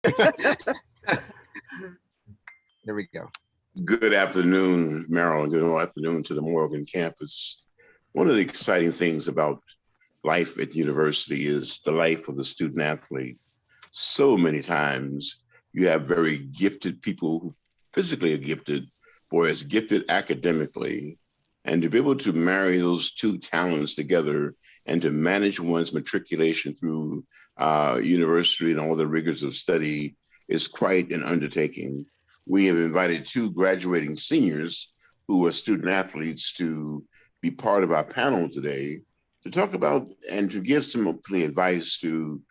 There we go. Good afternoon, Maryland. Good afternoon to the Morgan campus. One of the exciting things about life at the university is the life of the student athlete. So many times you have very gifted people who physically are gifted or as gifted academically. And to be able to marry those two talents together and to manage one's matriculation through university and all the rigors of study is quite an undertaking. We have invited two graduating seniors who are student athletes to be part of our panel today to talk about and to give some advice to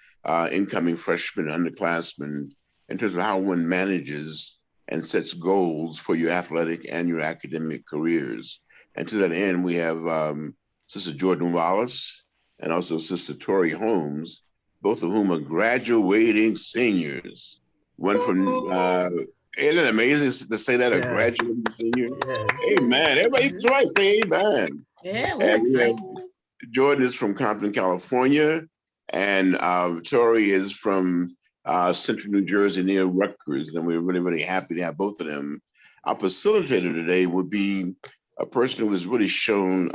incoming freshmen, underclassmen, in terms of how one manages and sets goals for your athletic and your academic careers. And to that end, we have Sister Jordan Wallace and also Sister Tori Holmes, both of whom are graduating seniors. One from, isn't it amazing to say that, a graduating senior? Amen. Everybody's right, say amen. Yeah, we're excited. Jordan is from Compton, California, and Tori is from central New Jersey near Rutgers, and we're really, really happy to have both of them. Our facilitator today would be a person who has really shown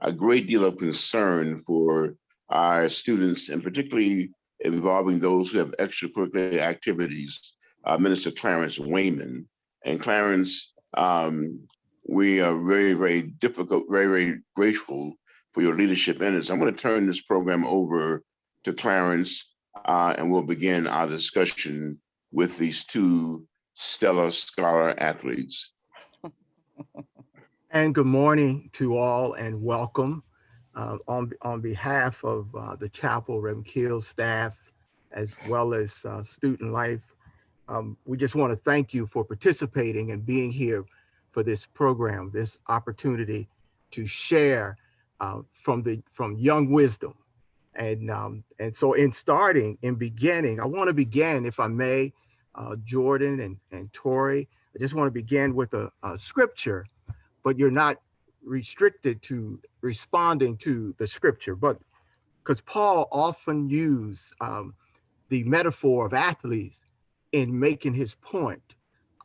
a great deal of concern for our students, and particularly involving those who have extracurricular activities, Minister Clarence Wayman. And Clarence, we are very, very very grateful for your leadership in this. I'm going to turn this program over to Clarence, and we'll begin our discussion with these two stellar scholar athletes. And good morning to all, and welcome on behalf of the Chapel Reverend Kiel staff, as well as Student Life. We just want to thank you for participating and being here for this program, this opportunity to share from young wisdom. And so in beginning, I want to begin, if I may, Jordan and Tori, I just want to begin with a scripture, but you're not restricted to responding to the scripture, but because Paul often used the metaphor of athletes in making his point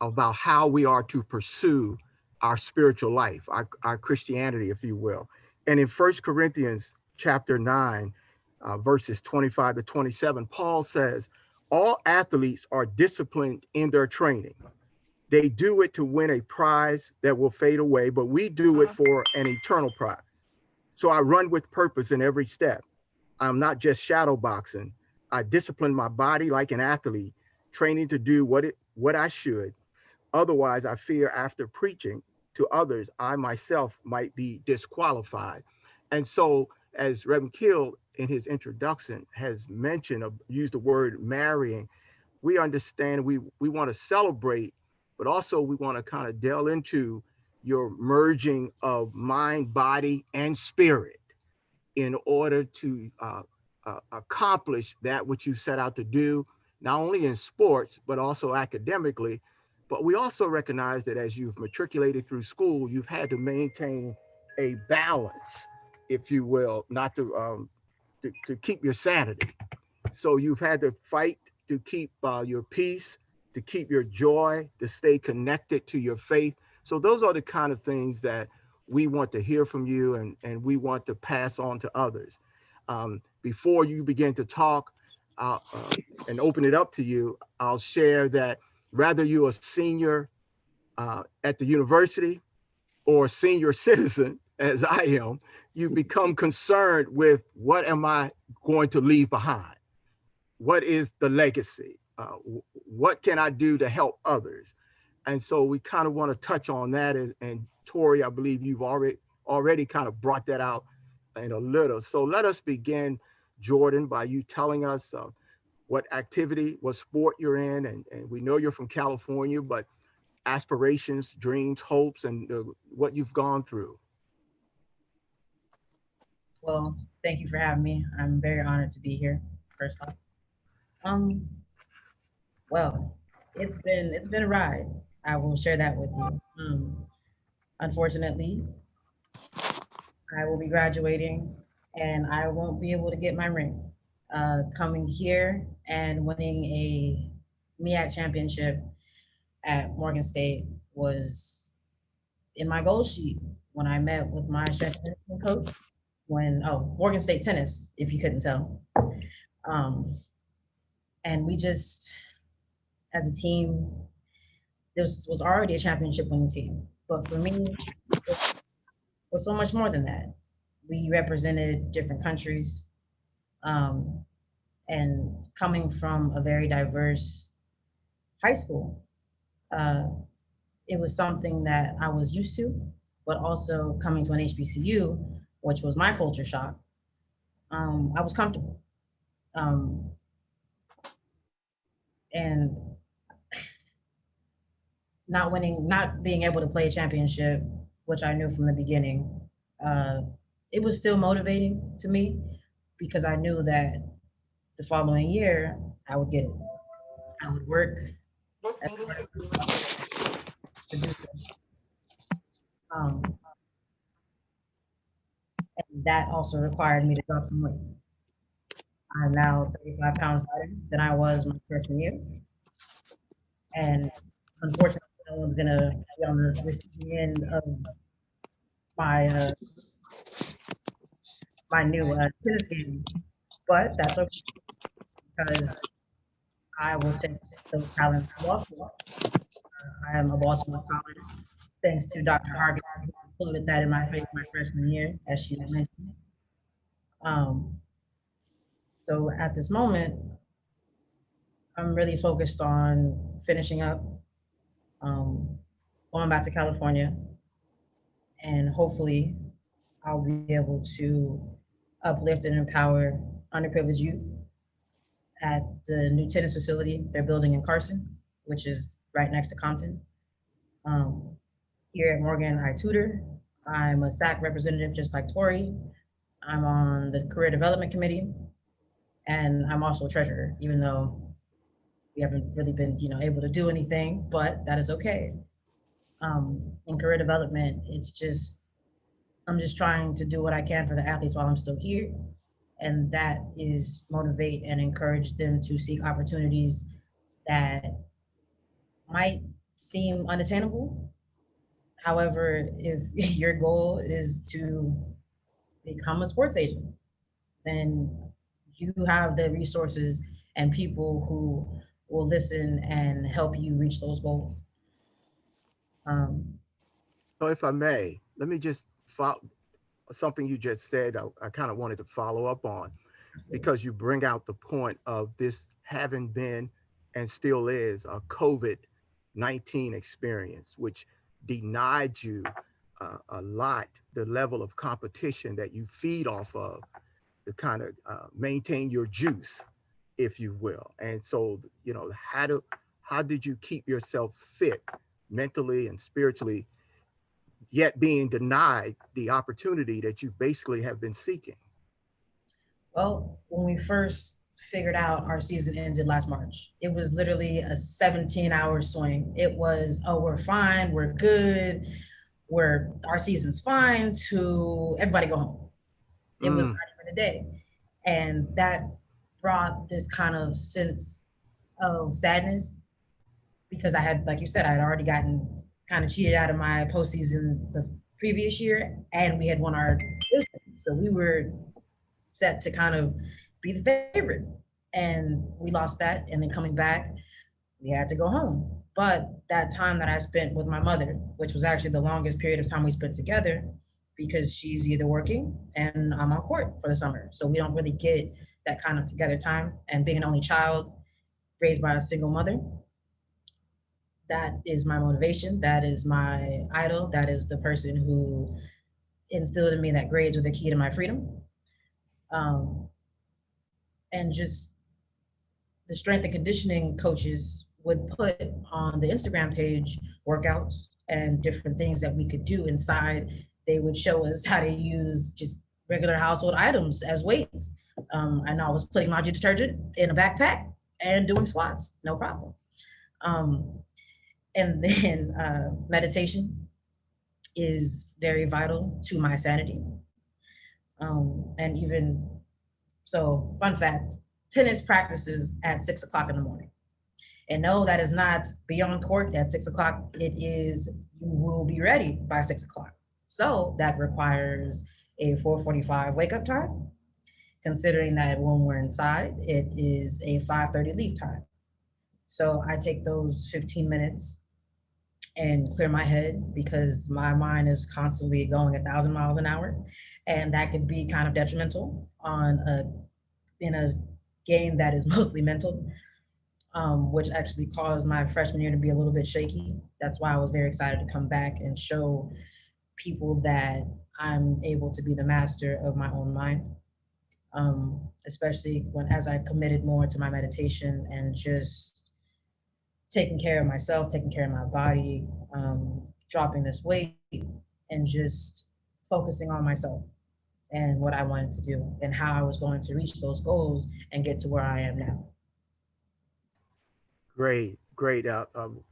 about how we are to pursue our spiritual life, our Christianity, if you will. And in 1 Corinthians chapter 9, verses 25 to 27, Paul says, all athletes are disciplined in their training. They do it to win a prize that will fade away, but we do it for an eternal prize. So I run with purpose in every step. I'm not just shadow boxing. I discipline my body like an athlete, training to do what I should. Otherwise, I fear after preaching to others, I myself might be disqualified. And so, as Reverend Kiel in his introduction has mentioned, used the word marrying, we understand we want to celebrate, but also we want to kind of delve into your merging of mind, body, and spirit in order to accomplish that which you set out to do, not only in sports, but also academically. But we also recognize that as you've matriculated through school, you've had to maintain a balance, if you will, not to keep your sanity. So you've had to fight to keep your peace, to keep your joy, to stay connected to your faith. So those are the kind of things that we want to hear from you, and we want to pass on to others. Before you begin to talk and open it up to you, I'll share that whether you're a senior at the university or a senior citizen, as I am, you become concerned with what am I going to leave behind? What is the legacy? What can I do to help others? And so we kind of want to touch on that. And Tori, I believe you've already kind of brought that out in a little. So let us begin, Jordan, by you telling us what activity, what sport you're in. And we know you're from California, but aspirations, dreams, hopes, and what you've gone through. Well, thank you for having me. I'm very honored to be here, first off. Well, it's been a ride. I will share that with you. Unfortunately, I will be graduating and I won't be able to get my ring. Coming here and winning a MEAC championship at Morgan State was in my goal sheet when I met with my strength and conditioning coach. Morgan State tennis, if you couldn't tell. And we just, as a team, this was already a championship winning team. But for me, it was so much more than that. We represented different countries. And coming from a very diverse high school, it was something that I was used to, but also coming to an HBCU, which was my culture shock, I was comfortable. And not being able to play a championship, which I knew from the beginning, it was still motivating to me because I knew that the following year I would get it. I would work as hard as possible to do so. And that also required me to drop some weight. I'm now 35 pounds lighter than I was my freshman year. And unfortunately, no one's gonna be on the receiving end of my my new tennis game, but that's okay because I will take those talents to Baltimore. I am a Baltimore scholar, thanks to Dr. Hargan, who included that in my face my freshman year, as she had mentioned. So at this moment, I'm really focused on finishing up, going back to California, and hopefully I'll be able to uplift and empower underprivileged youth at the new tennis facility they're building in Carson, which is right next to Compton. Here at Morgan, I tutor. I'm a SAC representative just like Tori. I'm on the career development committee, and I'm also a treasurer, even though we haven't really been, able to do anything, but that is okay. In career development, I'm just trying to do what I can for the athletes while I'm still here. And that is motivate and encourage them to seek opportunities that might seem unattainable. However, if your goal is to become a sports agent, then you have the resources and people who will listen and help you reach those goals. So if I may, let me just follow something you just said. I kind of wanted to follow up on because you bring out the point of this having been and still is a COVID-19 experience, which denied you a lot, the level of competition that you feed off of to kind of maintain your juice, if you will. And so, how did you keep yourself fit mentally and spiritually, yet being denied the opportunity that you basically have been seeking? Well, when we first figured out our season ended last March, it was literally a 17-hour swing. It was, oh, we're fine, we're good, our season's fine, to everybody go home. It was not even a day. And that brought this kind of sense of sadness because I had, like you said, I had already gotten kind of cheated out of my postseason the previous year, and we had won our division. So we were set to kind of be the favorite, and we lost that. And then coming back, we had to go home. But that time that I spent with my mother, which was actually the longest period of time we spent together, because she's either working and I'm on court for the summer. So we don't really get that kind of together time. And being an only child raised by a single mother, that is my motivation. That is my idol. That is the person who instilled in me that grades were the key to my freedom. And just the strength and conditioning coaches would put on the Instagram page workouts and different things that we could do inside. They would show us how to use just regular household items as weights. I know I was putting laundry detergent in a backpack and doing squats, no problem. And then meditation is very vital to my sanity. And even so, fun fact, tennis practices at 6 o'clock in the morning. And no, that is not beyond court at 6 o'clock. It is, you will be ready by 6 o'clock. So that requires a 4:45 wake up time, considering that when we're inside, it is a 5:30 leave time. So I take those 15 minutes and clear my head because my mind is constantly going 1,000 miles an hour. And that could be kind of detrimental in a game that is mostly mental, which actually caused my freshman year to be a little bit shaky. That's why I was very excited to come back and show people that I'm able to be the master of my own mind. Especially as I committed more to my meditation and just taking care of myself, taking care of my body, dropping this weight, and just focusing on myself and what I wanted to do and how I was going to reach those goals and get to where I am now. Great. We're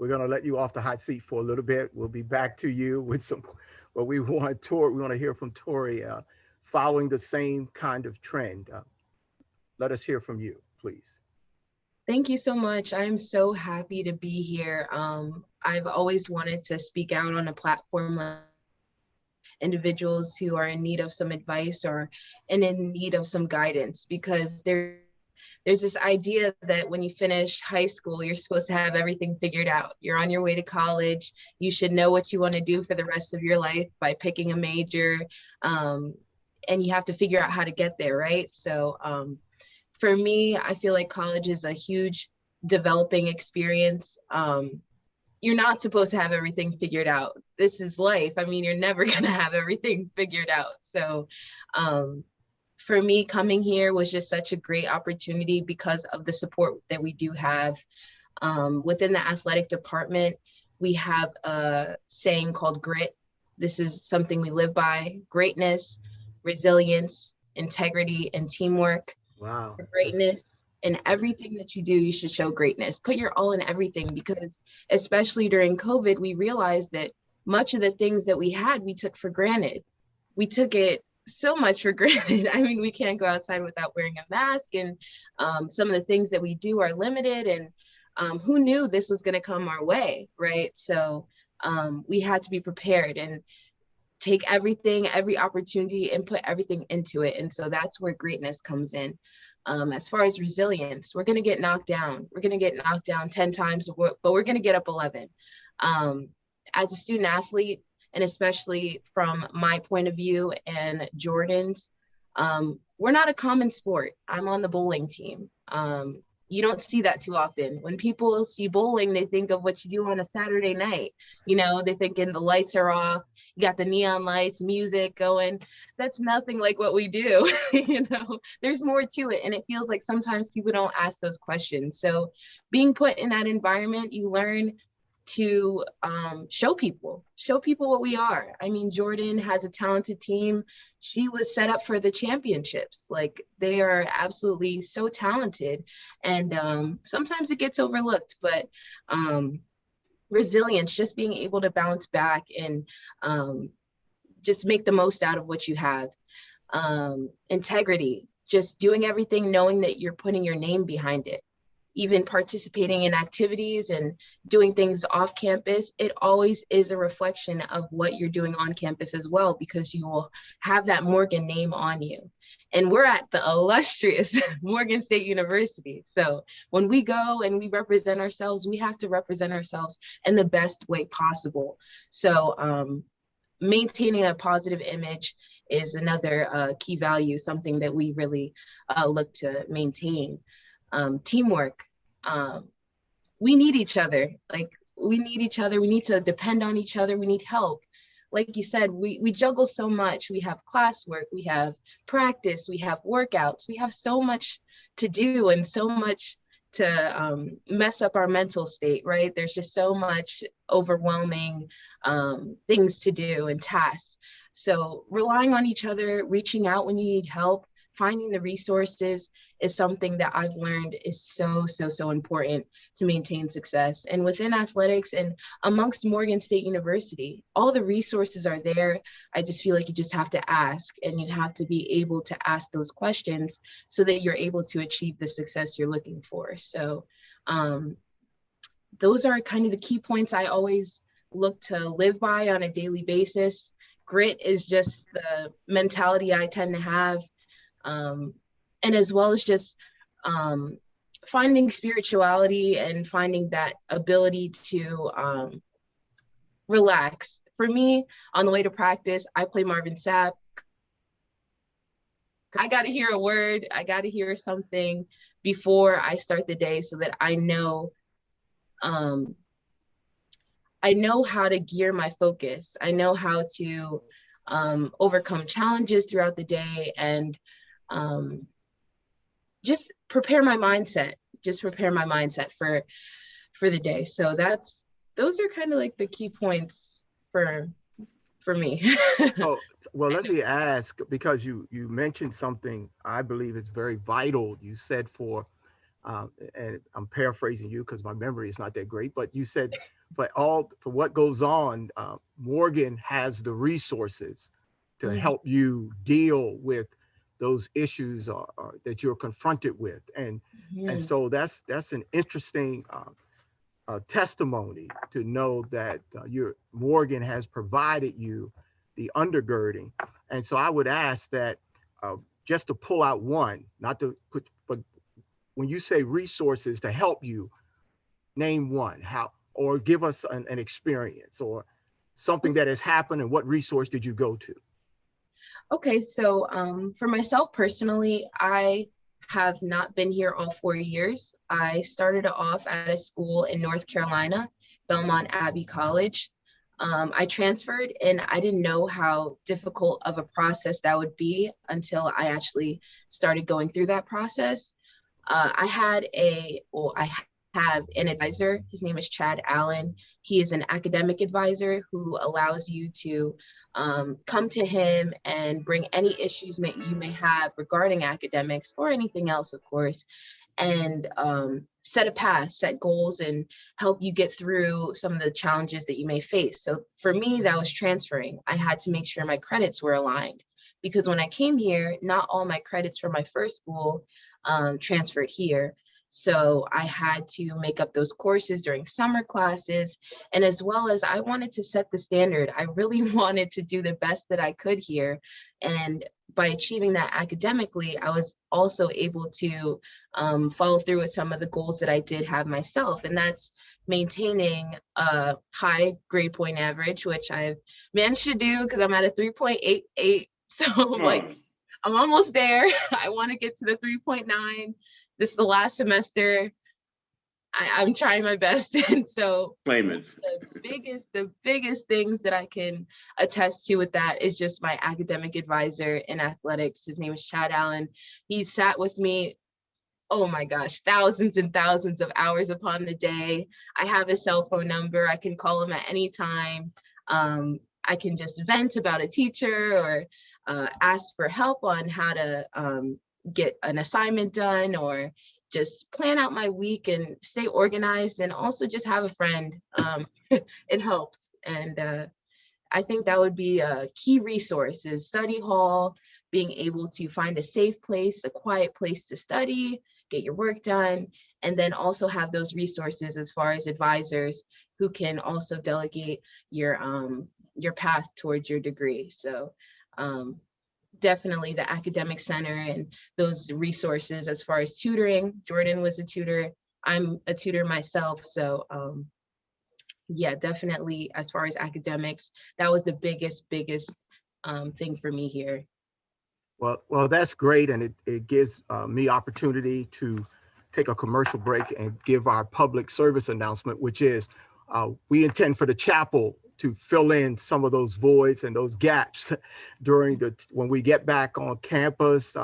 going to let you off the hot seat for a little bit. We'll be back to you with some, but we want to hear from Tori following the same kind of trend. Let us hear from you, please. Thank you so much. I'm so happy to be here. I've always wanted to speak out on a platform like individuals who are in need of some advice or in need of some guidance, because there's this idea that when you finish high school, you're supposed to have everything figured out. You're on your way to college. You should know what you want to do for the rest of your life by picking a major, and you have to figure out how to get there, right? So for me, I feel like college is a huge developing experience. You're not supposed to have everything figured out. This is life. I mean, you're never gonna have everything figured out. So for me, coming here was just such a great opportunity because of the support that we do have. Within the athletic department, we have a saying called GRIT. This is something we live by: greatness, resilience, integrity, and teamwork. Wow. For greatness. In everything that you do, you should show greatness. Put your all in everything, because especially during COVID, we realized that much of the things that we had, we took for granted. We took it so much for granted. I mean, we can't go outside without wearing a mask, and some of the things that we do are limited, and who knew this was going to come our way, right? So we had to be prepared and take everything, every opportunity, and put everything into it. And so that's where greatness comes in. As far as resilience, we're going to get knocked down. We're going to get knocked down 10 times, but we're going to get up 11. As a student athlete, and especially from my point of view and Jordan's, we're not a common sport. I'm on the bowling team. You don't see that too often. When people see bowling, they think of what you do on a Saturday night. You know, they thinking the lights are off, you got the neon lights, music going. That's nothing like what we do. You know, there's more to it. And it feels like sometimes people don't ask those questions. So being put in that environment, you learn to show people what we are. I mean, Jordan has a talented team. She was set up for the championships. Like, they are absolutely so talented. And sometimes it gets overlooked, but resilience, just being able to bounce back and just make the most out of what you have. Integrity, just doing everything knowing that you're putting your name behind it. Even participating in activities and doing things off campus, it always is a reflection of what you're doing on campus as well, because you will have that Morgan name on you. And we're at the illustrious Morgan State University. So when we go and we represent ourselves, we have to represent ourselves in the best way possible. So maintaining a positive image is another key value, something that we really look to maintain. Teamwork. We need each other. Like, we need each other. We need to depend on each other. We need help. Like you said, we juggle so much. We have classwork, we have practice, we have workouts. We have so much to do and so much to mess up our mental state, right? There's just so much overwhelming things to do and tasks. So relying on each other, reaching out when you need help, finding the resources is something that I've learned is so important to maintain success. And within athletics and amongst Morgan State University, all the resources are there. I just feel like you just have to ask, and you have to be able to ask those questions so that you're able to achieve the success you're looking for. So those are kind of the key points I always look to live by on a daily basis. Grit is just the mentality I tend to have. And as well as just finding spirituality and finding that ability to relax. For me, on the way to practice, I play Marvin Sapp. I got to hear a word, I got to hear something before I start the day so that I know how to gear my focus. I know how to overcome challenges throughout the day and just prepare my mindset for the day. So those are kind of like the key points for me. Oh, well, let me ask, because you mentioned something I believe is very vital. You said and I'm paraphrasing you because my memory is not that great, but you said for what goes on, Morgan has the resources to help you deal with those issues that you're confronted with. And so that's an interesting testimony to know that Morgan has provided you the undergirding. And so I would ask that just to pull out one, not to put, but when you say resources to help you, name one, or give us an experience or something that has happened, and what resource did you go to? Okay, so for myself personally, I have not been here all 4 years. I started off at a school in North Carolina, Belmont Abbey College. I transferred and I didn't know how difficult of a process that would be until I actually started going through that process. I have an advisor. His name is Chad Allen. He is an academic advisor who allows you to come to him and bring any issues you may have regarding academics or anything else, of course, and set a path, set goals, and help you get through some of the challenges that you may face. So for me, that was transferring. I had to make sure my credits were aligned, because when I came here, not all my credits from my first school transferred here. So I had to make up those courses during summer classes. And as well as I wanted to set the standard, I really wanted to do the best that I could here. And by achieving that academically, I was also able to follow through with some of the goals that I did have myself. And that's maintaining a high grade point average, which I've managed to do because I'm at a 3.88. So I'm almost there. I want to get to the 3.9. This is the last semester. I'm trying my best. And so Claim it. the biggest things that I can attest to with that is just my academic advisor in athletics. His name is Chad Allen. He sat with me, oh my gosh, thousands and thousands of hours upon the day. I have his cell phone number. I can call him at any time. I can just vent about a teacher or ask for help on how to get an assignment done, or just plan out my week and stay organized, and also just have a friend. It helps. And I think that would be a key resource, is study hall, being able to find a safe place, a quiet place to study, get your work done, and then also have those resources as far as advisors who can also delegate your path towards your degree. So definitely the academic center and those resources as far as tutoring. Jordan was a tutor. I'm a tutor myself. So yeah, definitely as far as academics, that was the biggest thing for me here. Well, that's great. And it gives me opportunity to take a commercial break and give our public service announcement, which is we intend for the chapel to fill in some of those voids and those gaps when we get back on campus.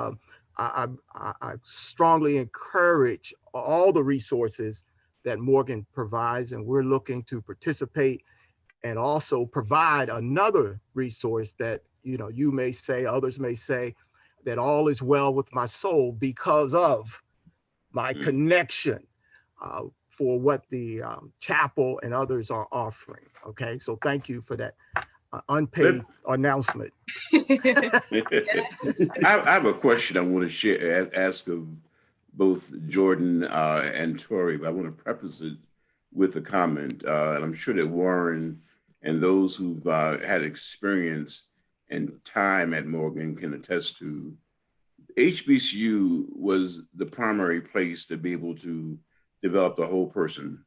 I strongly encourage all the resources that Morgan provides, and we're looking to participate and also provide another resource that, you may say, others may say, that all is well with my soul because of my connection for what the chapel and others are offering. Okay, so thank you for that unpaid announcement. I have a question I want to ask of both Jordan and Tori, but I want to preface it with a comment, and I'm sure that Warren and those who've had experience and time at Morgan can attest to. HBCU was the primary place to be able to develop the whole person.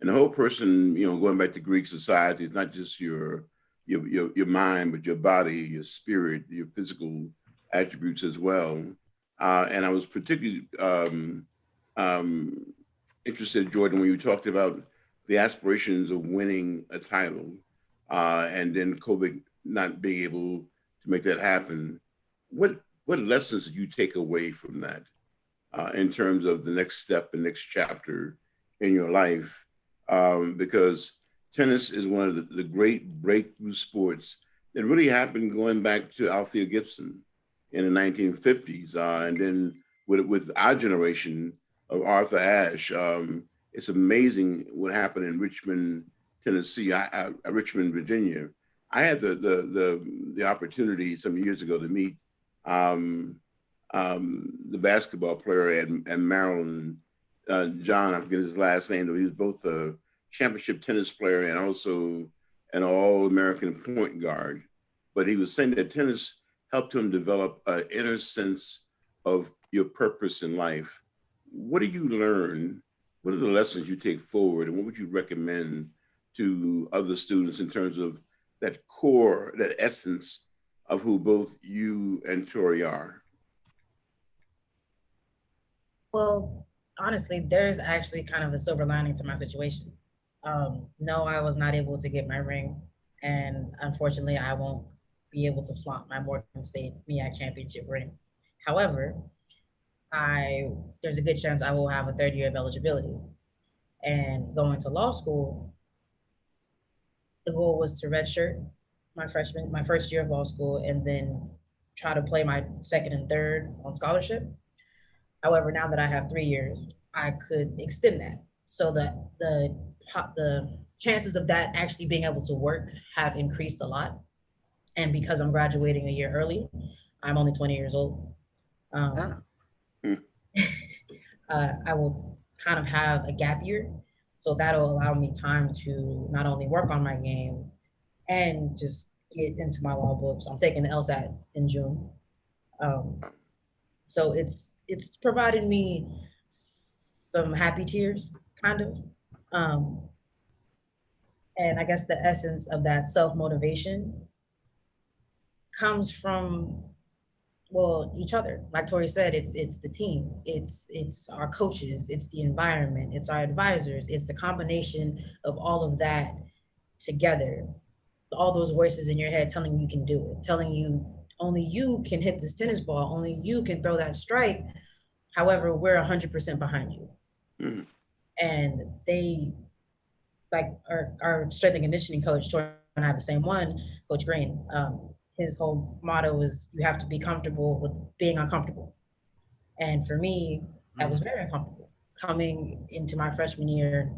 And the whole person, you know, going back to Greek society, is not just your mind, but your body, your spirit, your physical attributes as well. And I was particularly interested, Jordan, when you talked about the aspirations of winning a title, and then COVID not being able to make that happen. What lessons did you take away from that in terms of the next step and next chapter in your life? Because tennis is one of the great breakthrough sports that really happened going back to Althea Gibson in the 1950s. And then with our generation of Arthur Ashe, it's amazing what happened in Richmond, Tennessee, Richmond, Virginia. I had the opportunity some years ago to meet the basketball player at Maryland, John, I forget his last name, though he was both a championship tennis player and also an All-American point guard. But he was saying that tennis helped him develop an inner sense of your purpose in life. What do you learn? What are the lessons you take forward, and what would you recommend to other students in terms of that core, that essence of who both you and Tori are? Well, honestly, there's actually kind of a silver lining to my situation. No, I was not able to get my ring, and unfortunately, I won't be able to flaunt my Morgan State MEAC championship ring. However, there's a good chance I will have a third year of eligibility. And going to law school, the goal was to redshirt my first year of law school, and then try to play my second and third on scholarship. However, now that I have 3 years, I could extend that, so that the chances of that actually being able to work have increased a lot. And because I'm graduating a year early, I'm only 20 years old. I will kind of have a gap year, so that'll allow me time to not only work on my game and just get into my law books. I'm taking the LSAT in June. So it's provided me some happy tears, kind of. And I guess the essence of that self-motivation comes from, well, each other. Like Tori said, it's the team, it's our coaches, it's the environment, it's our advisors, it's the combination of all of that together. All those voices in your head telling you can do it, telling you only you can hit this tennis ball, only you can throw that strike. However, we're 100% behind you. Mm-hmm. And they, like our strength and conditioning coach, Tori and I have the same one, Coach Green. His whole motto is you have to be comfortable with being uncomfortable. And for me, that was very uncomfortable. Coming into my freshman year,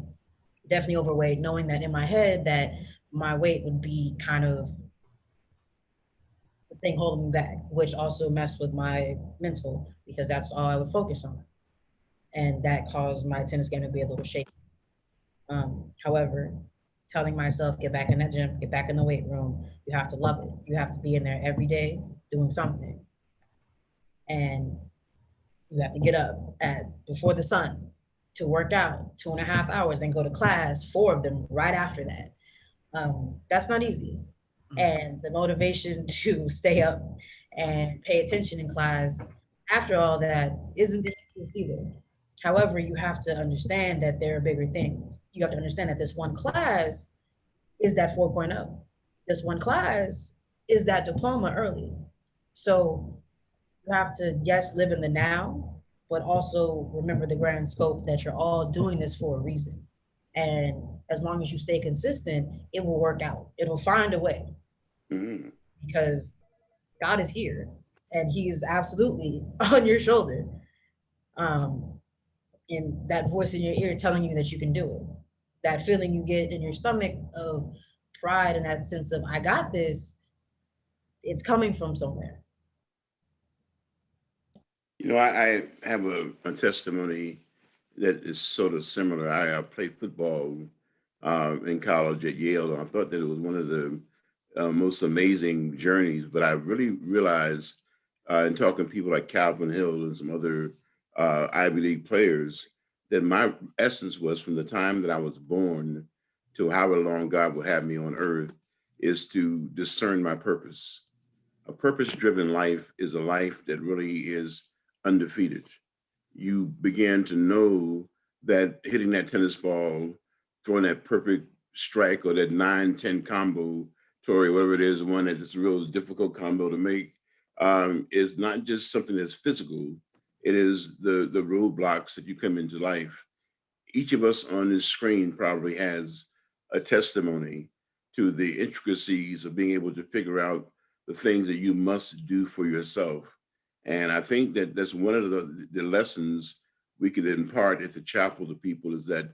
definitely overweight, knowing that in my head that my weight would be kind of the thing holding me back, which also messed with my mental, because that's all I would focus on. And that caused my tennis game to be a little shaky. However, telling myself, get back in that gym, get back in the weight room. You have to love it. You have to be in there every day doing something. And you have to get up before the sun to work out 2.5 hours, then go to class, 4 of them right after that. That's not easy. And the motivation to stay up and pay attention in class after all that isn't the easiest either. However, you have to understand that there are bigger things. You have to understand that this one class is that 4.0. This one class is that diploma early. So you have to, yes, live in the now, but also remember the grand scope that you're all doing this for a reason. And as long as you stay consistent, it will work out. It'll find a way. Mm-hmm. Because God is here and he is absolutely on your shoulder. And that voice in your ear telling you that you can do it. That feeling you get in your stomach of pride and that sense of, I got this, it's coming from somewhere. You know, I have a testimony that is sort of similar. I played football in college at Yale, and I thought that it was one of the most amazing journeys. But I really realized in talking to people like Calvin Hill and some other Ivy League players that my essence was from the time that I was born to however long God will have me on earth is to discern my purpose. A purpose-driven life is a life that really is undefeated. You begin to know that hitting that tennis ball, throwing that perfect strike or that 9-10 combo, Tori, whatever it is, one that is a real difficult combo to make, is not just something that's physical. It is the roadblocks that you come into life. Each of us on this screen probably has a testimony to the intricacies of being able to figure out the things that you must do for yourself. And I think that that's one of the lessons we could impart at the chapel to people is that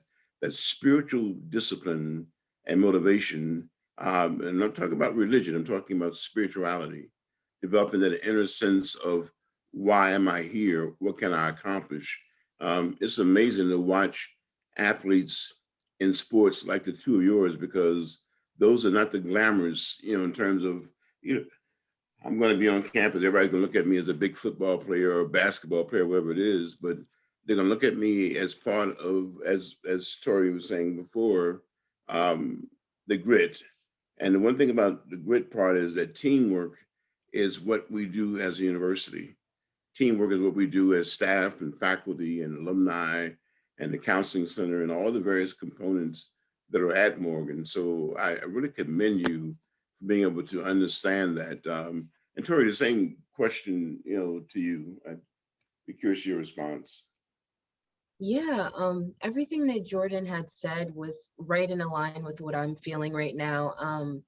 spiritual discipline and motivation. And I'm not talking about religion, I'm talking about spirituality, developing that inner sense of why am I here? What can I accomplish? It's amazing to watch athletes in sports like the two of yours, because those are not the glamorous, in terms of, I'm going to be on campus. Everybody's going to look at me as a big football player or basketball player, whatever it is. But they're going to look at me as part of, as Tori was saying before, the grit. And the one thing about the grit part is that teamwork is what we do as a university. Teamwork is what we do as staff and faculty and alumni and the counseling center and all the various components that are at Morgan. So I really commend you for being able to understand that. And Tori, the same question, to you. I'd be curious your response. Yeah, everything that Jordan had said was right in line with what I'm feeling right now.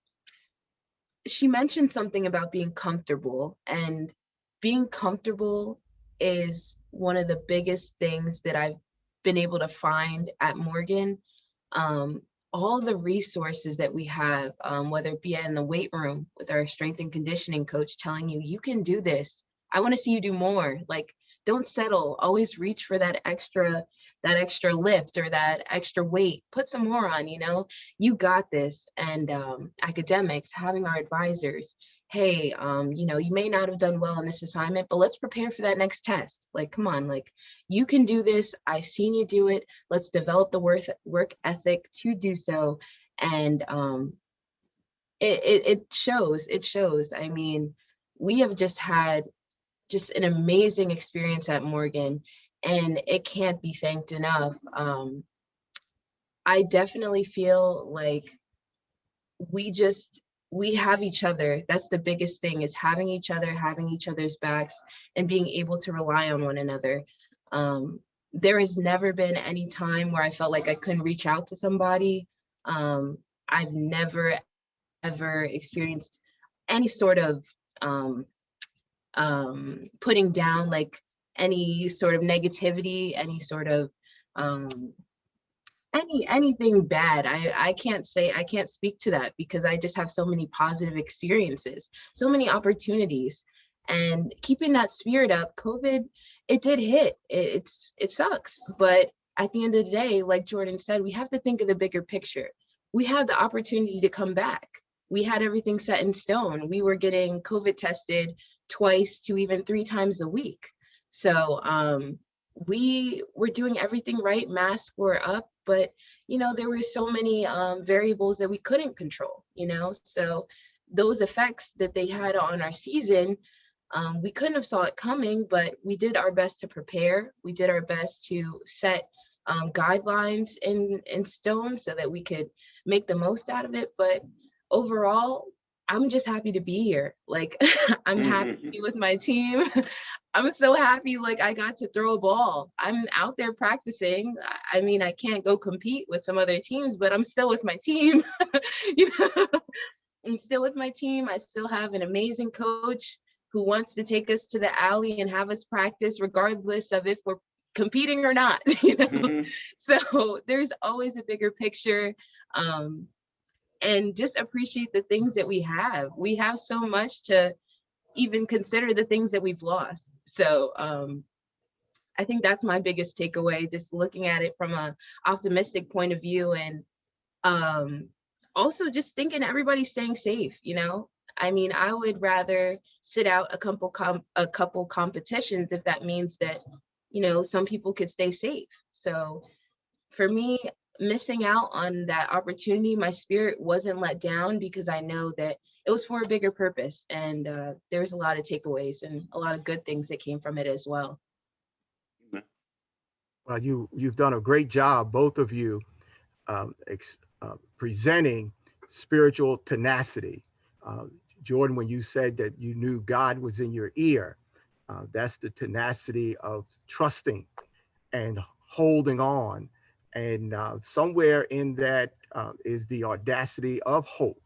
She mentioned something about being comfortable, and being comfortable is one of the biggest things that I've been able to find at Morgan. All the resources that we have, whether it be in the weight room with our strength and conditioning coach telling you, you can do this. I want to see you do more. Like, don't settle. Always reach for that extra lift or that extra weight. Put some more on, you got this. And academics, having our advisors, hey, you may not have done well on this assignment, but let's prepare for that next test. Like, come on, like, you can do this. I've seen you do it. Let's develop the work ethic to do so. And it shows. I mean, we have just had an amazing experience at Morgan, and it can't be thanked enough. I definitely feel like we have each other. That's the biggest thing, is having each other, having each other's backs, and being able to rely on one another. There has never been any time where I felt like I couldn't reach out to somebody. I've never, ever experienced any sort of putting down, like any sort of negativity, any sort of anything bad. I can't speak to that, because I just have so many positive experiences, so many opportunities, and keeping that spirit up. COVID, it did hit. It sucks, but at the end of the day, like Jordan said, we have to think of the bigger picture. We had the opportunity to come back. We had everything set in stone. We were getting COVID tested twice to even 3 times a week. So we were doing everything right. Masks were up, but there were so many variables that we couldn't control, so those effects that they had on our season, we couldn't have saw it coming, but we did our best to prepare. We did our best to set guidelines in stone so that we could make the most out of it. But overall, I'm just happy to be here. Like, I'm happy to be with my team. I'm so happy, like, I got to throw a ball. I'm out there practicing. I mean, I can't go compete with some other teams, but I'm still with my team. I'm still with my team. I still have an amazing coach who wants to take us to the alley and have us practice regardless of if we're competing or not. So there's always a bigger picture. And just appreciate the things that we have. We have so much to even consider the things that we've lost. So I think that's my biggest takeaway, just looking at it from a optimistic point of view, and also just thinking everybody's staying safe, you know? I mean, I would rather sit out a couple competitions if that means that, you know, some people could stay safe. So for me, missing out on that opportunity, my spirit wasn't let down because I know that it was for a bigger purpose, and there was a lot of takeaways and a lot of good things that came from it as well. Well, you've done a great job, both of you, presenting spiritual tenacity. Jordan, when you said that you knew God was in your ear, that's the tenacity of trusting and holding on. And somewhere in that is the audacity of hope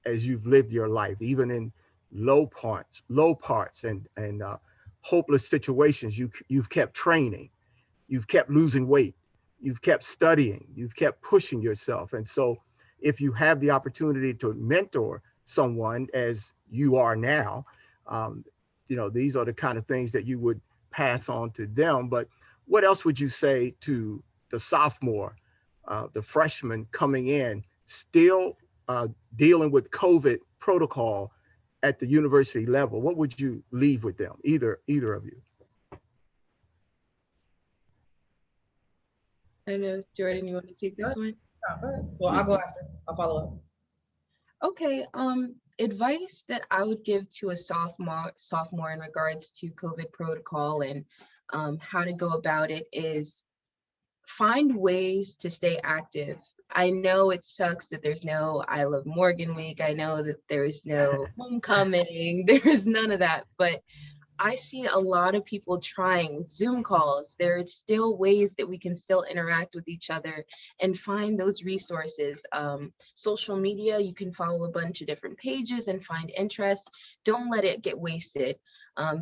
as you've lived your life, even in low parts and hopeless situations. You've kept training, you've kept losing weight, you've kept studying, you've kept pushing yourself. And so if you have the opportunity to mentor someone as you are now, you know, these are the kind of things that you would pass on to them. But what else would you say to the sophomore, the freshman coming in, still dealing with COVID protocol at the university level? What would you leave with them, either of you? I know, Jordan, you want to take this one? Well, I'll go after. I'll follow up. Okay, advice that I would give to a sophomore in regards to COVID protocol and how to go about it is find ways to stay active. I know it sucks that there's no I Love Morgan Week. I know that there is no homecoming. There's none of that, but I see a lot of people trying with Zoom calls. There are still ways that we can still interact with each other and find those resources. Social media, you can follow a bunch of different pages and find interest. Don't let it get wasted.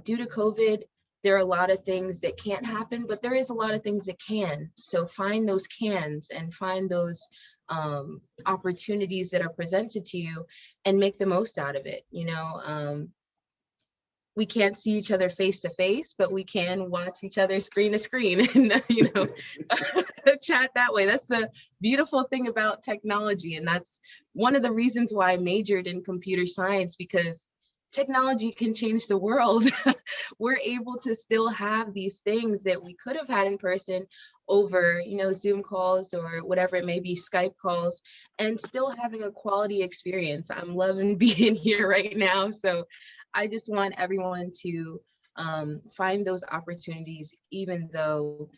Due to COVID, there are a lot of things that can't happen, but there is a lot of things that can. So find those cans and find those opportunities that are presented to you and make the most out of it. You know, we can't see each other face to face, but we can watch each other screen to screen and, you know, chat that way. That's the beautiful thing about technology. And that's one of the reasons why I majored in computer science, because technology can change the world. We're able to still have these things that we could have had in person over, you know, Zoom calls or whatever it may be, Skype calls, and still having a quality experience. I'm loving being here right now. So I just want everyone to find those opportunities, even though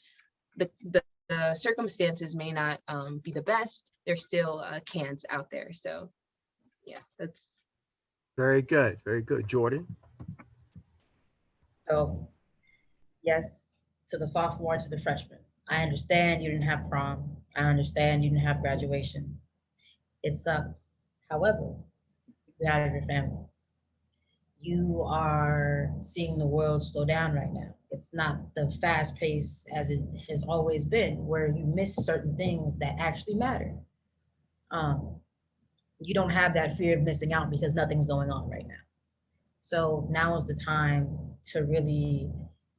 the circumstances may not be the best. There's still cans out there. So yeah, that's Very good. Very good. Jordan? So yes, to the sophomore, to the freshman. I understand you didn't have prom. I understand you didn't have graduation. It sucks. However, you have your family. You are seeing the world slow down right now. It's not the fast pace as it has always been, where you miss certain things that actually matter. You don't have that fear of missing out because nothing's going on right now. So now is the time to really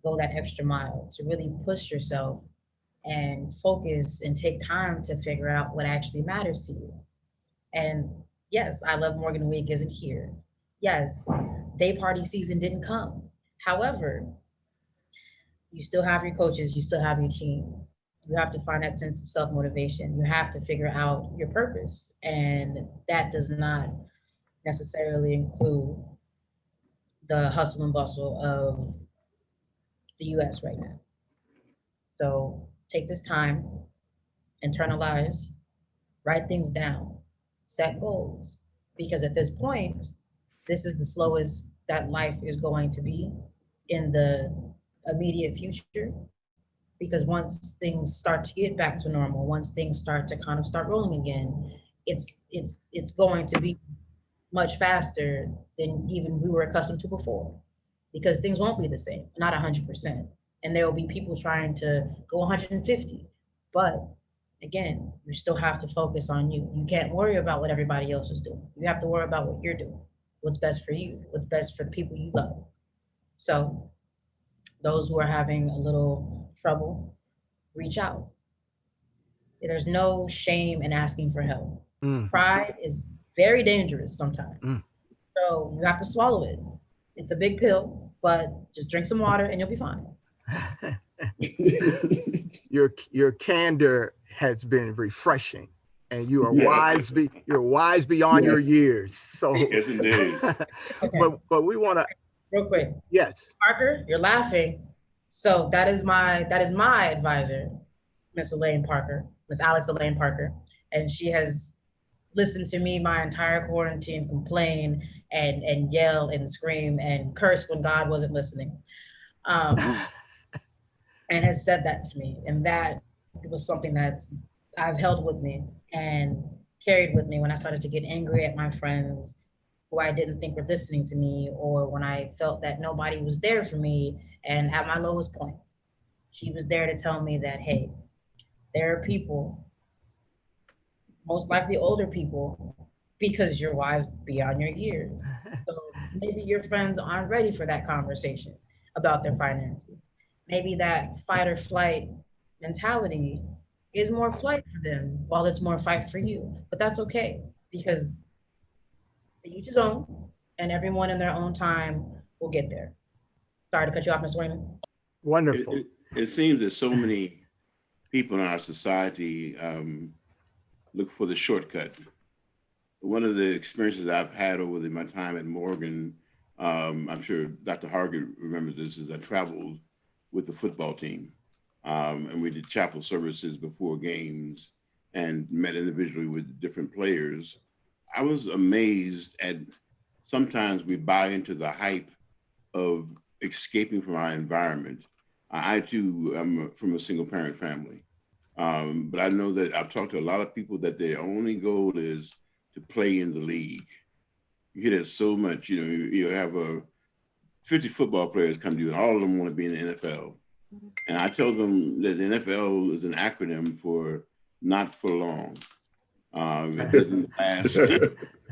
go that extra mile, to really push yourself and focus and take time to figure out what actually matters to you. And yes, I Love Morgan Week isn't here. Yes, day party season didn't come. However, you still have your coaches, you still have your team. You have to find that sense of self-motivation. You have to figure out your purpose. And that does not necessarily include the hustle and bustle of the US right now. So take this time, internalize, write things down, set goals. Because at this point, this is the slowest that life is going to be in the immediate future. Because once things start to get back to normal, once things start to kind of start rolling again, it's going to be much faster than even we were accustomed to before, because things won't be the same, not 100%. And there will be people trying to go 150. But again, you still have to focus on you. You can't worry about what everybody else is doing. You have to worry about what you're doing, what's best for you, what's best for the people you love. So those who are having a little trouble, reach out. There's no shame in asking for help. Mm. Pride is very dangerous sometimes. Mm. So you have to swallow it. It's a big pill, but just drink some water and you'll be fine. Your candor has been refreshing, and you are Yes. you're wise beyond your Yes. years. So, Yes, indeed. Okay, but we want to, real quick. yes. Parker, you're laughing. So that is my advisor, Miss Elaine Parker, Miss Alex Elaine Parker. And she has listened to me my entire quarantine complain and yell and scream and curse when God wasn't listening. And has said that to me. And that was something that's I've held with me and carried with me when I started to get angry at my friends who I didn't think were listening to me, or when I felt that nobody was there for me and at my lowest point. She was there to tell me that, hey, there are people, most likely older people, because you're wise beyond your years. So maybe your friends aren't ready for that conversation about their finances. Maybe that fight or flight mentality is more flight for them while it's more fight for you. But that's okay, because each his own, and everyone in their own time will get there. Sorry to cut you off, Ms. Wayman. Wonderful. It seems that so many people in our society look for the shortcut. One of the experiences I've had over my time at Morgan, I'm sure Dr. Hargett remembers this, is I traveled with the football team. And we did chapel services before games and met individually with different players. I was amazed at sometimes we buy into the hype of escaping from our environment. I too am from a single parent family. But I know that I've talked to a lot of people that their only goal is to play in the league. You hear that so much, you have 50 football players come to you and all of them want to be in the NFL. And I tell them that the NFL is an acronym for not for long. It doesn't last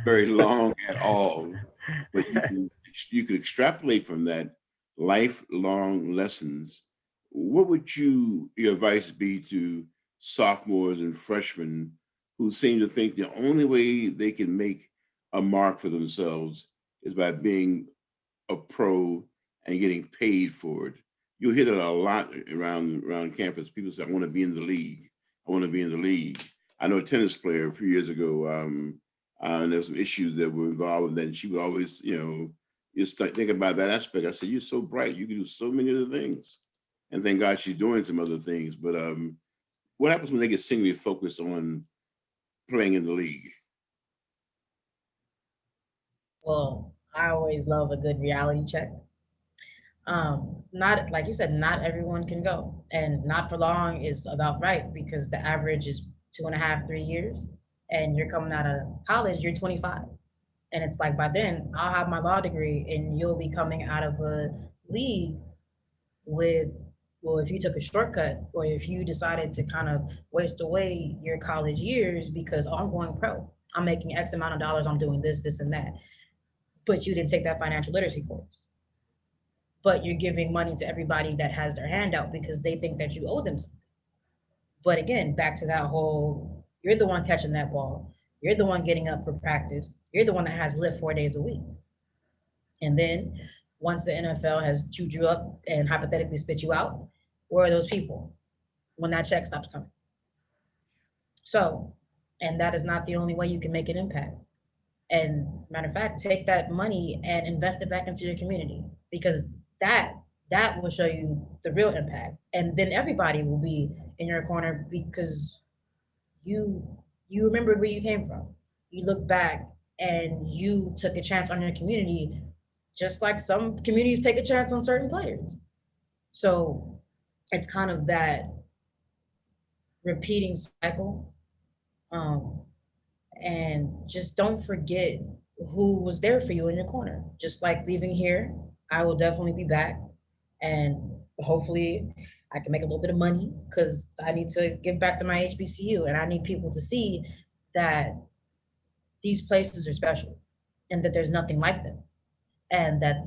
very long at all. But you can extrapolate from that lifelong lessons. What would your advice be to sophomores and freshmen who seem to think the only way they can make a mark for themselves is by being a pro and getting paid for it? You'll hear that a lot around campus. People say, I want to be in the league. I want to be in the league. I know a tennis player a few years ago, and there were some issues that were involved, and then she would always, just think about that aspect. I said, you're so bright. You can do so many other things. And thank God she's doing some other things. But what happens when they get singularly focused on playing in the league? Well, I always love a good reality check. Not like you said, not everyone can go, and not for long is about right, because the average is 2.5, 3 years, and you're coming out of college, you're 25. And it's like, by then I'll have my law degree and you'll be coming out of a league with, well, if you took a shortcut or if you decided to kind of waste away your college years because, oh, I'm going pro, I'm making X amount of dollars, I'm doing this, this, and that. But you didn't take that financial literacy course. But you're giving money to everybody that has their hand out because they think that you owe them something. But again, back to that whole, you're the one catching that ball. You're the one getting up for practice. You're the one that has lived 4 days a week. And then once the NFL has chewed you up and hypothetically spit you out, where are those people when that check stops coming? So, and that is not the only way you can make an impact. And matter of fact, take that money and invest it back into your community, because that will show you the real impact. And then everybody will be in your corner because you remembered where you came from. You look back and you took a chance on your community, just like some communities take a chance on certain players. So it's kind of that repeating cycle. And just don't forget who was there for you in your corner. Just like leaving here, I will definitely be back, and hopefully I can make a little bit of money, because I need to give back to my HBCU, and I need people to see that these places are special and that there's nothing like them, and that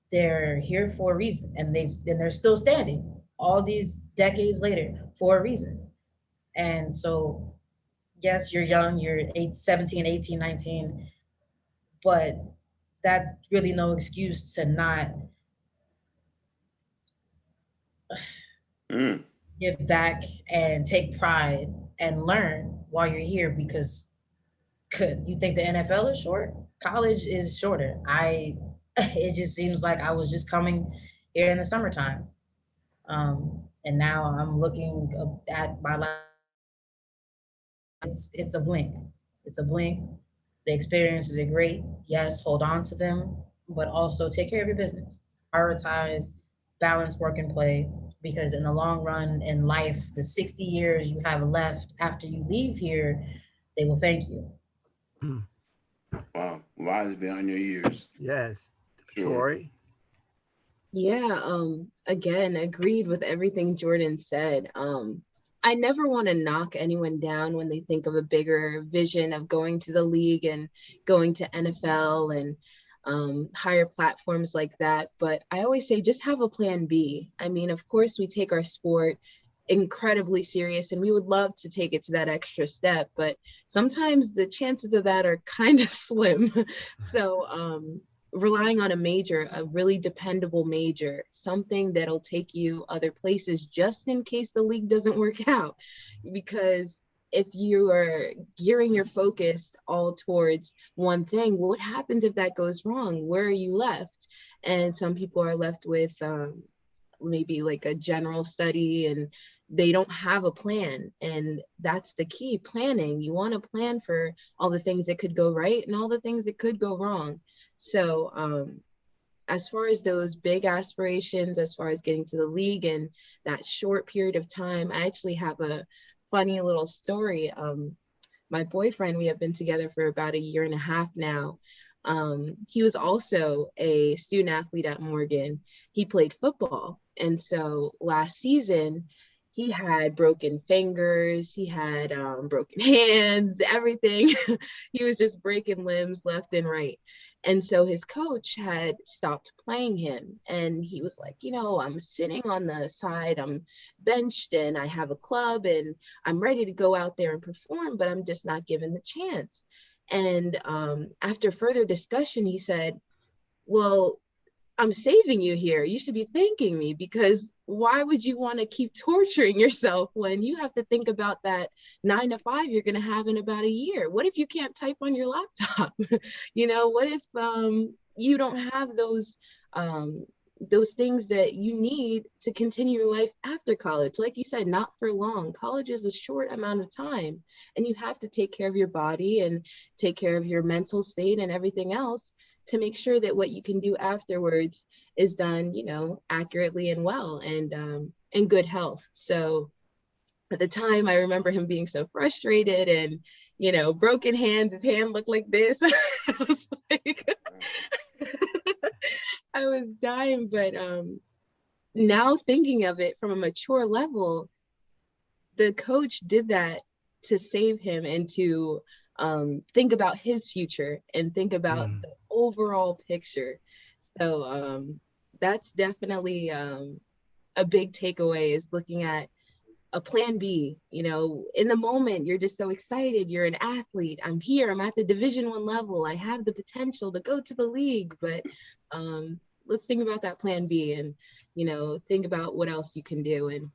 they're here for a reason, and they're still standing. all these decades later for a reason. And so, yes, you're young, you're 17, 18, 19, but that's really no excuse to not Mm. give back and take pride and learn while you're here, because you think the NFL is short? College is shorter. It just seems like I was just coming here in the summertime. And now I'm looking at my life. It's a blink. It's a blink. The experiences are great. Yes, hold on to them, but also take care of your business. Prioritize, balance work and play, because in the long run in life, the 60 years you have left after you leave here, they will thank you. Wow, wise beyond your years. Yes. Sure. Tori? Yeah, again, agreed with everything Jordan said. I never want to knock anyone down when they think of a bigger vision of going to the league and going to NFL and higher platforms like that. But I always say just have a plan B. I mean, of course, we take our sport incredibly serious and we would love to take it to that extra step, but sometimes the chances of that are kind of slim. So relying on a major, a really dependable major, something that'll take you other places just in case the league doesn't work out. Because if you are gearing your focus all towards one thing, what happens if that goes wrong? Where are you left? And some people are left with maybe like a general study and they don't have a plan. And that's the key, planning. You want to plan for all the things that could go right and all the things that could go wrong. So as far as those big aspirations, as far as getting to the league in that short period of time, I actually have a funny little story. My boyfriend, we have been together for about 1.5 years now. He was also a student athlete at Morgan. He played football. And so last season, he had broken fingers, he had broken hands, everything. He was just breaking limbs left and right. And so his coach had stopped playing him. And he was like, I'm sitting on the side, I'm benched and I have a club and I'm ready to go out there and perform, but I'm just not given the chance. And after further discussion, he said, well, I'm saving you here. You should be thanking me, because why would you want to keep torturing yourself when you have to think about that 9 to 5 you're going to have in about 1 year? What if you can't type on your laptop? What if you don't have those things that you need to continue your life after college? Like you said, not for long. College is a short amount of time, and you have to take care of your body and take care of your mental state and everything else to make sure that what you can do afterwards is done, accurately and well, and in good health. So at the time, I remember him being so frustrated and, broken hands, his hand looked like this. I was like, I was dying. But now thinking of it from a mature level, the coach did that to save him and to think about his future and think about the overall picture. So that's definitely a big takeaway, is looking at a plan B. In the moment, you're just so excited. You're an athlete. I'm here. I'm at the Division I level. I have the potential to go to the league. But let's think about that plan B and, think about what else you can do. And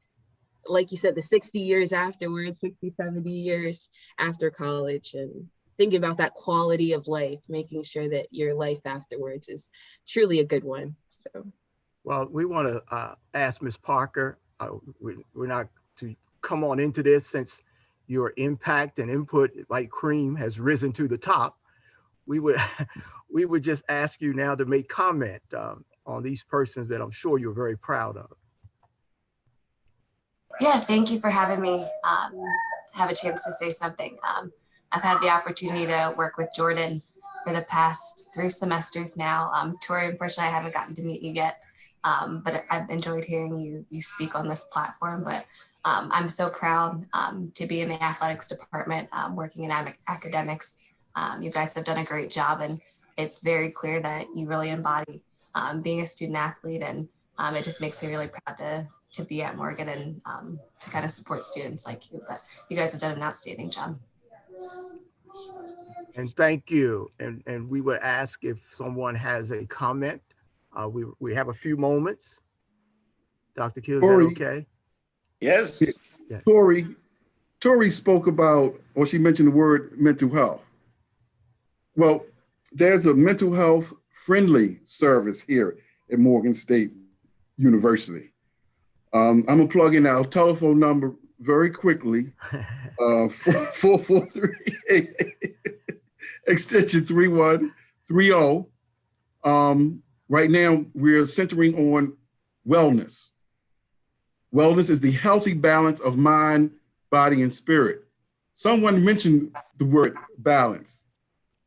like you said, the 60 years afterwards, 60, 70 years after college, and thinking about that quality of life, making sure that your life afterwards is truly a good one. So, well, we want to ask Ms. Parker, we're not to come on into this, since your impact and input like cream has risen to the top. We would just ask you now to make comment on these persons that I'm sure you're very proud of. Yeah, thank you for having me have a chance to say something. I've had the opportunity to work with Jordan for the past 3 semesters now. Tori, unfortunately, I haven't gotten to meet you yet, but I've enjoyed hearing you speak on this platform. But I'm so proud to be in the athletics department, working in academics. You guys have done a great job, and it's very clear that you really embody being a student athlete, and it just makes me really proud to be at Morgan and to kind of support students like you. But you guys have done an outstanding job. And thank you. And we would ask if someone has a comment. We have a few moments. Dr. Q, is that Tori. okay? Yes. Tori spoke about, or she mentioned the word mental health. Well, there's a mental health friendly service here at Morgan State University. I'm gonna plug in our telephone number very quickly, 443 extension 3130. Right now, we're centering on wellness. Wellness is the healthy balance of mind, body, and spirit. Someone mentioned the word balance.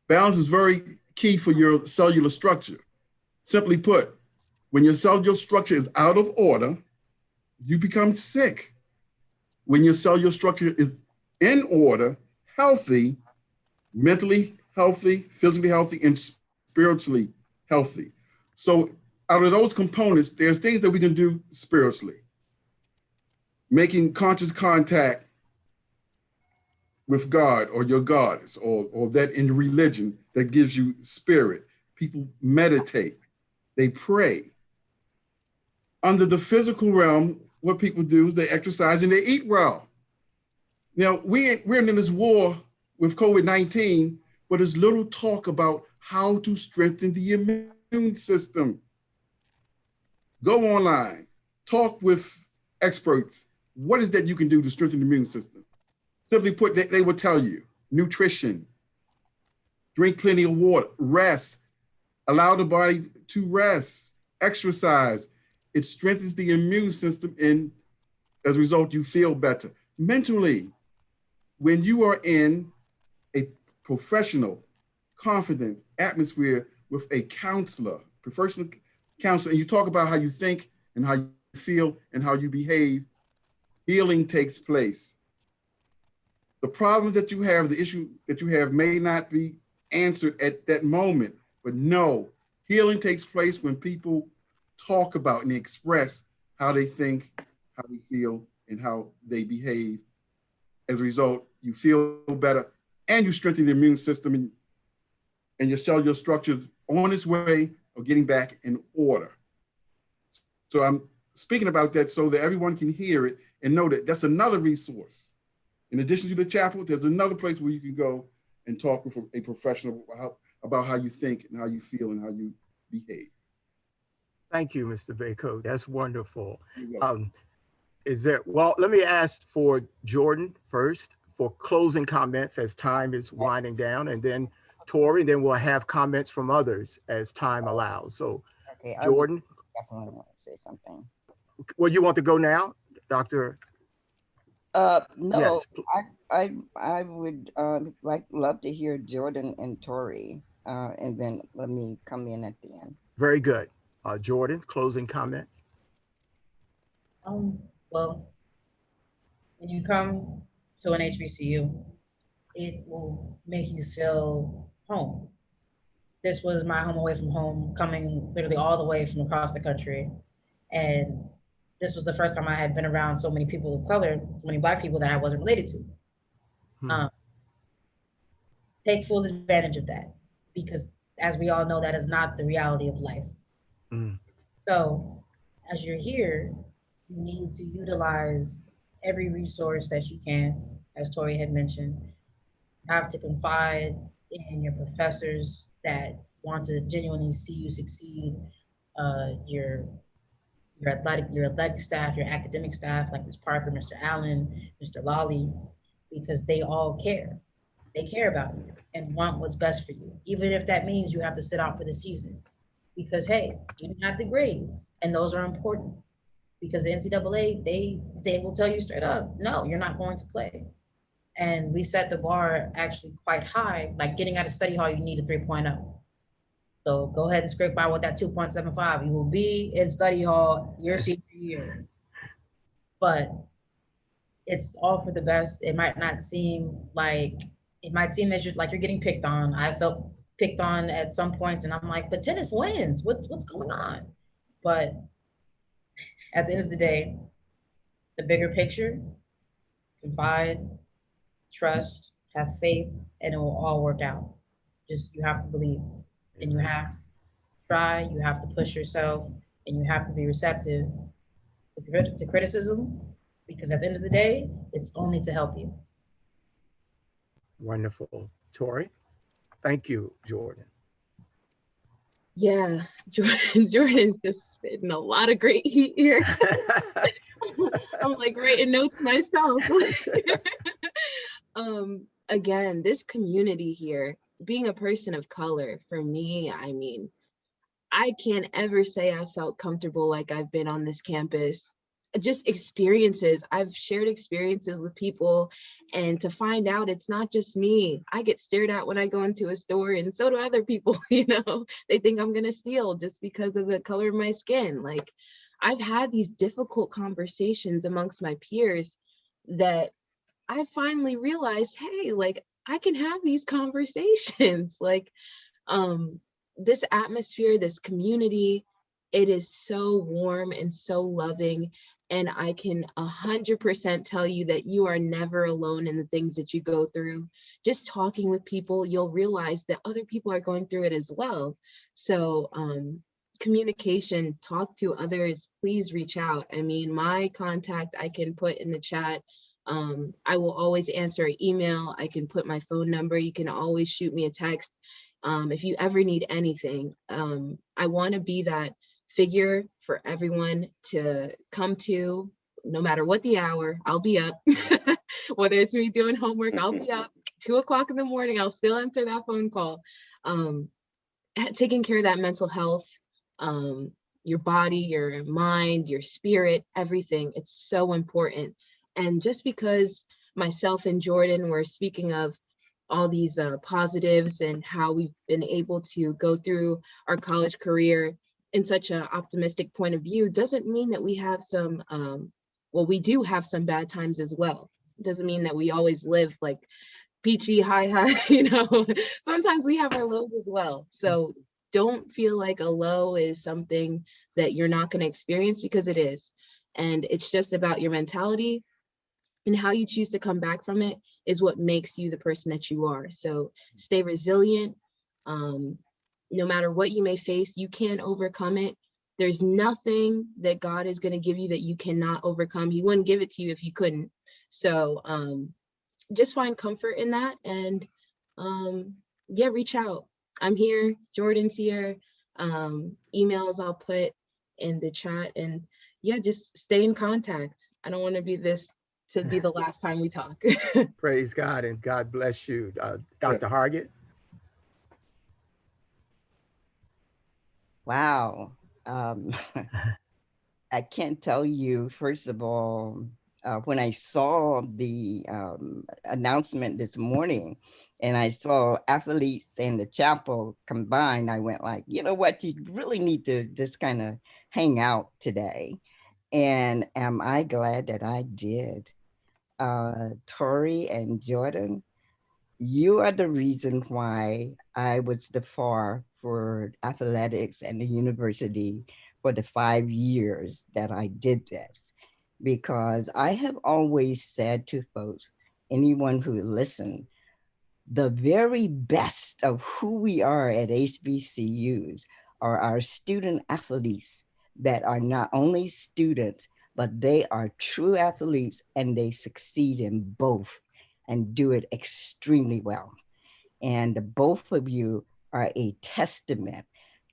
Balance is very key for your cellular structure. Simply put, when your cellular structure is out of order, you become sick. When your cellular structure is in order, healthy, mentally healthy, physically healthy, and spiritually healthy. So out of those components, there's things that we can do spiritually. Making conscious contact with God or your goddess or that in religion that gives you spirit. People meditate, they pray. Under the physical realm, what people do is they exercise and they eat well. Now, we're in this war with COVID-19, but there's little talk about how to strengthen the immune system. Go online, talk with experts. What is that you can do to strengthen the immune system? Simply put, they will tell you, nutrition, drink plenty of water, rest, allow the body to rest, exercise. It strengthens the immune system, and as a result, you feel better. Mentally, when you are in a professional, confident atmosphere with a counselor, professional counselor, and you talk about how you think and how you feel and how you behave, healing takes place. The problem that you have, the issue that you have may not be answered at that moment, but no, healing takes place when people talk about and express how they think, how they feel, and how they behave. As a result, you feel better and you strengthen the immune system and your cellular structures on its way of getting back in order. So I'm speaking about that so that everyone can hear it and know that that's another resource. In addition to the chapel, there's another place where you can go and talk with a professional about how you think and how you feel and how you behave. Thank you, Mr. Bako. That's wonderful. Well, let me ask for Jordan first for closing comments as time is winding down, and then Tori, and then we'll have comments from others as time allows. So Okay, Jordan. I definitely want to say something. Well, you want to go now, Dr.? No, Yes. I would love to hear Jordan and Tori, and then let me come in at the end. Very good. Jordan, closing comment. Well, when you come to an HBCU, it will make you feel home. This was my home away from home, coming literally all the way from across the country. And this was the first time I had been around so many people of color, so many Black people that I wasn't related to. Take full advantage of that, because as we all know, that is not the reality of life. So as you're here, you need to utilize every resource that you can, as Tori had mentioned. You have to confide in your professors that want to genuinely see you succeed, your athletic staff, your academic staff, like Ms. Parker, Mr. Allen, Mr. Lawley, because they all care. They care about you and want what's best for you, even if that means you have to sit out for the season. Because hey, you didn't have the grades, and those are important. Because the NCAA, they will tell you straight up, no, you're not going to play. And we set the bar actually quite high, like getting out of study hall, you need a 3.0. So go ahead and scrape by with that 2.75. You will be in study hall your senior year. But it's all for the best. It might seem that you're getting picked on. I felt picked on at some points, and I'm like, but tennis wins. What's going on? But at the end of the day, the bigger picture, confide, trust, have faith, and it will all work out. Just you have to believe, and you have to try, you have to push yourself, and you have to be receptive to criticism, because at the end of the day, it's only to help you. Wonderful. Tori? Thank you, Jordan. Yeah, Jordan's just spitting a lot of great heat here. I'm like writing notes myself. Again, this community here, being a person of color, for me, I mean, I can't ever say I felt comfortable like I've been on this campus. Just experiences. I've shared experiences with people, and to find out it's not just me. I get stared at when I go into a store, and so do other people. You know, they think I'm gonna steal just because of the color of my skin. Like, I've had these difficult conversations amongst my peers that I finally realized, hey, like, I can have these conversations. Like, this atmosphere, this community, it is so warm and so loving. And I can 100% tell you that you are never alone in the things that you go through. Just talking with people, you'll realize that other people are going through it as well. So communication, talk to others, please reach out. I mean, my contact I can put in the chat. I will always answer an email. I can put my phone number. You can always shoot me a text. If you ever need anything, I want to be that figure for everyone to come to, no matter what the hour. I'll be up. Whether it's me doing homework, I'll be up 2 o'clock in the morning. I'll still answer that phone call. Taking care of that mental health, your body, your mind, your spirit, everything. It's so important. And just because myself and Jordan were speaking of all these positives and how we've been able to go through our college career in such an optimistic point of view, doesn't mean that we have some, well, we do have some bad times as well. Doesn't mean that we always live like peachy, high, you know. Sometimes we have our lows as well. So don't feel like a low is something that you're not going to experience, because it is. And it's just about your mentality, and how you choose to come back from it is what makes you the person that you are. So stay resilient. No matter what you may face, you can overcome it. There's nothing that God is going to give you that you cannot overcome. He wouldn't give it to you if you couldn't. So just find comfort in that, and yeah, reach out. I'm here, Jordan's here. Emails I'll put in the chat, and yeah, just stay in contact. I don't want to be the last time we talk. Praise God, and God bless you. Dr. Yes. Hargett? Wow. I can't tell you, first of all, when I saw the announcement this morning and I saw athletes and the chapel combined, I went like, you know what, you really need to just kind of hang out today. And am I glad that I did? Tori and Jordan, you are the reason why I was the FAR for athletics and the university for the 5 years that I did this. Because I have always said to folks, anyone who listened, the very best of who we are at HBCUs are our student athletes that are not only students, but they are true athletes, and they succeed in both and do it extremely well. And both of you are a testament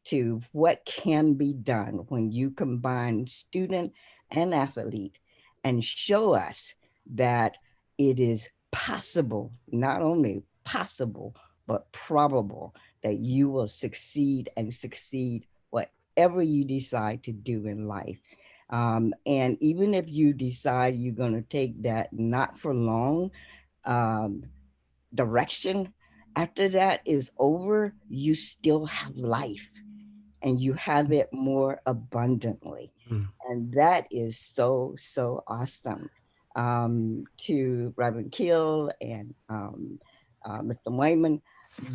to what can be done when you combine student and athlete and show us that it is possible, not only possible, but probable that you will succeed and succeed whatever you decide to do in life. And even if you decide you're going to take that not for long direction, after that is over, you still have life, and you have it more abundantly. And that is so, so awesome. To Reverend Kill and Mr. Wayman,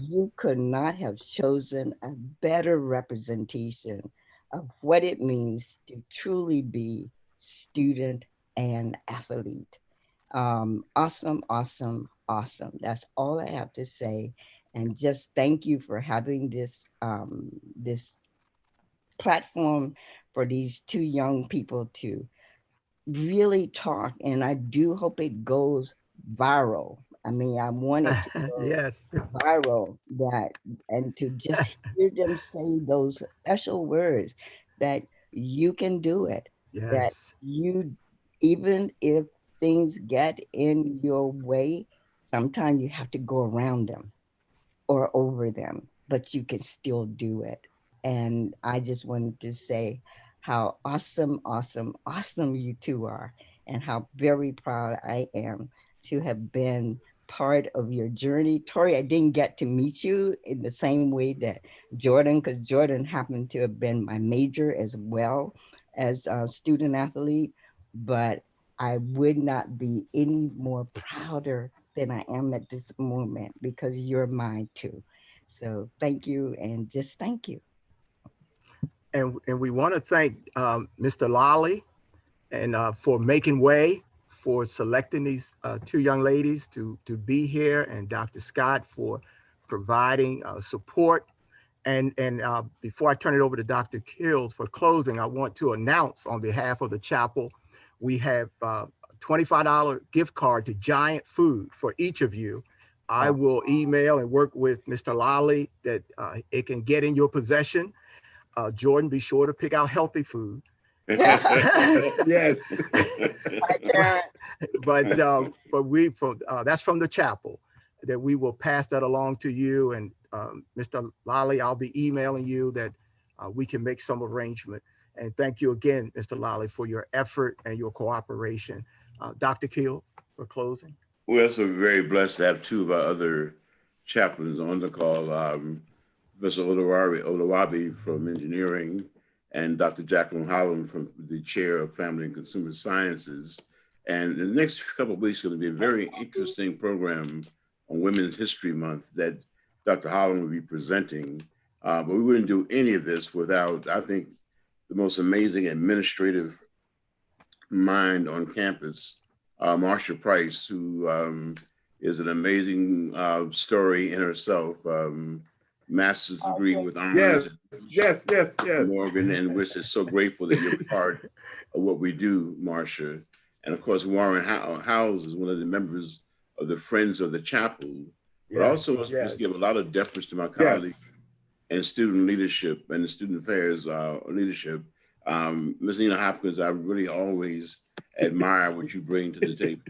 you could not have chosen a better representation of what it means to truly be student and athlete. Awesome, awesome, awesome. That's all I have to say. And just thank you for having this this platform for these two young people to really talk. And I do hope it goes viral. I mean, I want it to go Yes. viral, that, and to just hear them say those special words that you can do it, that Yes. you, even if things get in your way, sometimes you have to go around them or over them, but you can still do it. And I just wanted to say how awesome, awesome, awesome you two are, and how very proud I am to have been part of your journey. Tori, I didn't get to meet you in the same way that Jordan, because Jordan happened to have been my major as well as a student athlete, but I would not be any more prouder than I am at this moment because you're mine too. So thank you, and just thank you. And we want to thank Mr. Lally and for making way for selecting these two young ladies to be here, and Dr. Scott for providing support. And before I turn it over to Dr. Kills for closing, I want to announce on behalf of the chapel, we have a $25 gift card to Giant Food for each of you. I will email and work with Mr. Lally that it can get in your possession. Jordan, be sure to pick out healthy food. Yes. But we that's from the chapel, that we will pass that along to you. And Mr. Lally, I'll be emailing you that we can make some arrangement. And thank you again, Mr. Lally, for your effort and your cooperation. Dr. Keel, for closing. We're also very blessed to have two of our other chaplains on the call, Professor Olawabi from engineering, and Dr. Jacqueline Holland from the chair of Family and Consumer Sciences. And the next couple of weeks is going to be a very interesting program on Women's History Month that Dr. Holland will be presenting. But we wouldn't do any of this without, I think, the most amazing administrative mind on campus, Marsha Price, who is an amazing story in herself. Master's degree with honors. Yes. Morgan, and we're just so grateful that you're part of what we do, Marsha. And of course, Warren Howes is one of the members of the Friends of the Chapel, but also must give a lot of deference to my colleagues and student leadership and the student affairs leadership. Ms. Nina Hopkins, I really always admire what you bring to the table.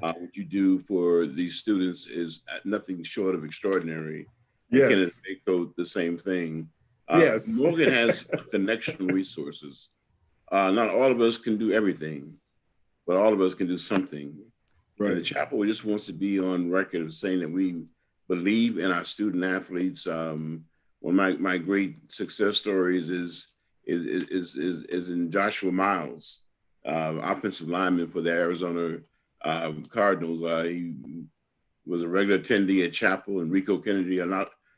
What you do for these students is nothing short of extraordinary. Kenneth Baco, the same thing. Morgan has connection resources. Not all of us can do everything, but all of us can do something. Right. And the chapel just wants to be on record of saying that we believe in our student athletes. One of my great success stories is in Joshua Miles, offensive lineman for the Arizona Cardinals. He was a regular attendee at chapel, and Rico Kennedy,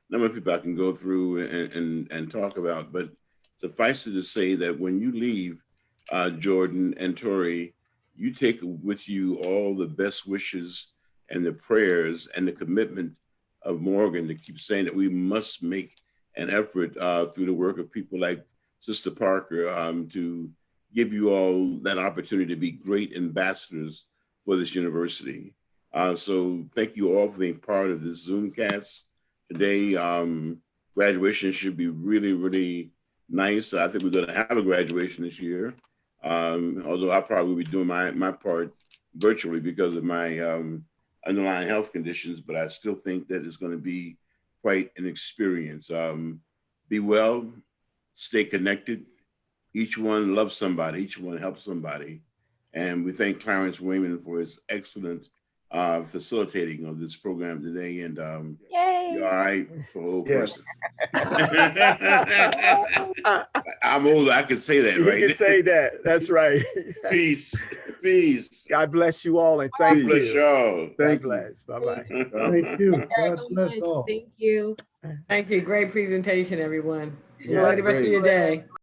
number of people I can go through and talk about, but suffice it to say that when you leave, Jordan and Tori, you take with you all the best wishes and the prayers and the commitment of Morgan to keep saying that we must make an effort through the work of people like Sister Parker to give you all that opportunity to be great ambassadors for this university. So thank you all for being part of this Zoomcast today. Graduation should be really, really nice. I think we're going to have a graduation this year, although I probably will be doing my part virtually because of my underlying health conditions, but I still think that it's going to be quite an experience. Be well, stay connected. Each one loves somebody, each one helps somebody. And we thank Clarence Wayman for his excellent facilitating of this program today. And you're all right for old person. I'm older, I can say that, right? You can say that. That's right. Peace. Peace. God bless you all, and thank you. Bless y'all. God bless. Bye-bye. Thank you. God bless all. Thank you. Thank you. Great presentation, everyone. Yeah, Enjoy the rest of your day.